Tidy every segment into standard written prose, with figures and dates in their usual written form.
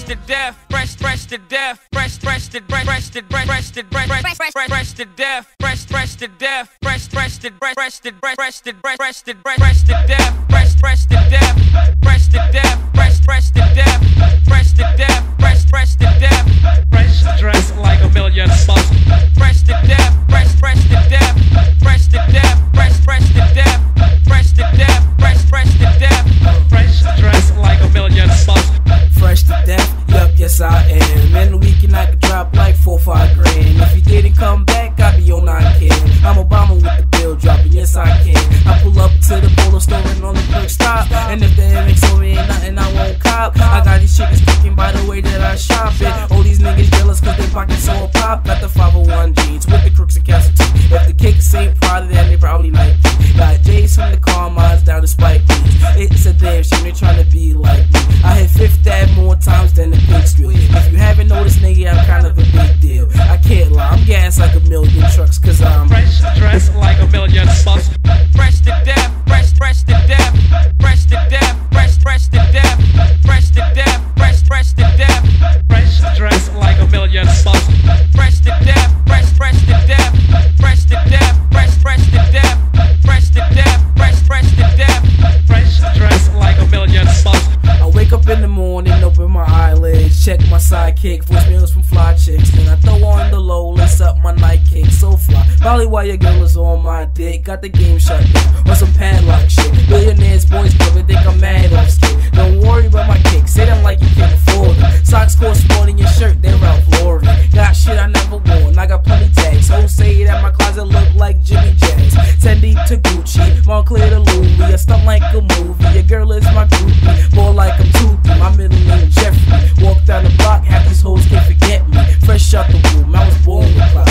to death, fresh to death, fresh to death, fresh to death, fresh to death, fresh to death, fresh to death, fresh to death, fresh to death, fresh to death, fresh to death, fresh to death, fresh to death, fresh to death, fresh to death, fresh dressed like a million bucks. Fresh to death, fresh to death, fresh to death, fresh to death, fresh to death, fresh to death, fresh dressed like a million bucks. Fresh to death, yup, yes I am. In the weekend I could drop like 4 or 5 grand. If you didn't come back, I'd be on 9K. I'm Obama with the bill dropping, yes I can. I pull up to the polo store and on the quick stop. And if the MXO ain't nothing, I won't cop. I got these chickens kicking by the way that I shop it. All these niggas jealous cause they pockets so pop. Got the 501 jeans with the crooks and castle too. If the kicks ain't proud of that, they probably like me. Got J's from the Carmines down to Spike Lee's. It's a damn shame they tryna be like me. I hit Fifth Ave more times than the Pink Street. If you haven't noticed, nigga, I'm kind of a big deal. I can't lie, I'm gas like a million trucks cause I'm fresh dressed like a million bucks. Fresh to death, fresh to death, fresh to death, fresh to death, fresh to death, fresh to death, fresh dressed like a million bucks. Fresh to death, fresh to death, fresh to death, fresh to death, fresh to death, fresh to death, fresh dressed like a million bucks. I wake up in the morning, open my eyelids, check my sidekick, voicemails from fly chicks. Then I throw on the low, lace up my night kick, so fly. Probably while your girl is on my dick, got the game shut down, or some padlock shit. Billionaires, boys, probably think I'm mad off skit. Don't worry about my kicks, say them like you can't afford them. Socks cost more than your shirt, they're Ralph Lauren. Got shit I never worn, I got plenty tags. Hoes say that my closet look like Jimmy Jazz. 10 deep to Gucci, Montclair to Louis. I stunt like a movie, your girl is my groupie. More like I'm Tupi, my middle name Jeffrey. Walk down the block, half these hoes can't forget me. Fresh out the womb, I was born with clout.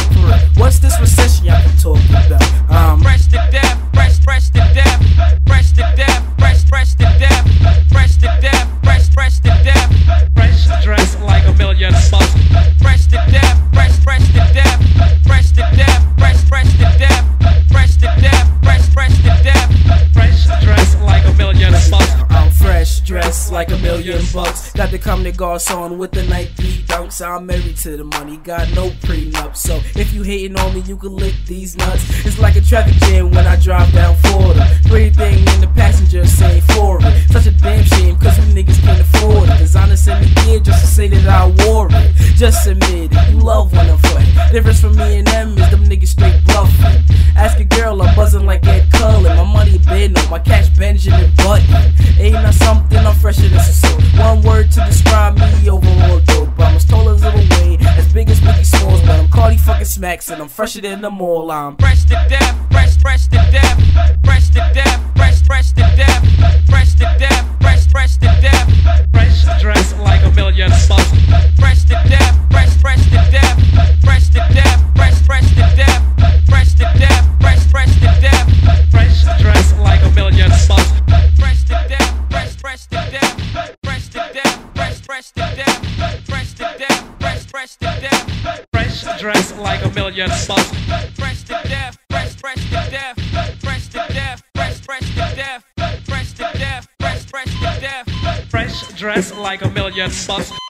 What's this recession y'all been talking about? Fresh to death, fresh to death, fresh to death, fresh to death, fresh to death, fresh to death, fresh dressed like a million bucks. Fresh to death, fresh to death, fresh to death, fresh to death, fresh to death, fresh to death, fresh dressed like a million bucks. I'm fresh dressed like a million bucks. Got the Comme des Garçons with the Nike dunks. I'm married to the money, got no prenup. So if you hating on me, you can lick these nuts. It's like a traffic jam when I drive down Florida. Everything in the passenger say for it. Such a damn shame cause you niggas can't afford it. Designer sent me gear just to say that I wore it. Just admit it, you love when I'm flat. Difference from me and them is them niggas straight bluffing. Ask a girl, I'm buzzing like Ed Cullen. My money been on my cash Benjamin Button. Ain't not something, I'm fresher than so. One word to describe me, overall dope. I'm as tall as Little Wayne, as big as Biggie Smalls, but I'm Kardi fucking smacks and I'm fresher than them all. I'm fresh to death, fresh to death, fresh to death, fresh to death, fresh to death, fresh to death, fresh dressed like a million bucks. Fresh to death, fresh to death, fresh to death, fresh to death, fresh to death, fresh to death, fresh dressed like a million bucks. Fresh to death, fresh to death, fresh to death, fresh to death, fresh to death, fresh to death, fresh dressed like a million bucks. Fresh to death, fresh to death, fresh to death, fresh to death, fresh to death, fresh to death, fresh dressed like a million bucks.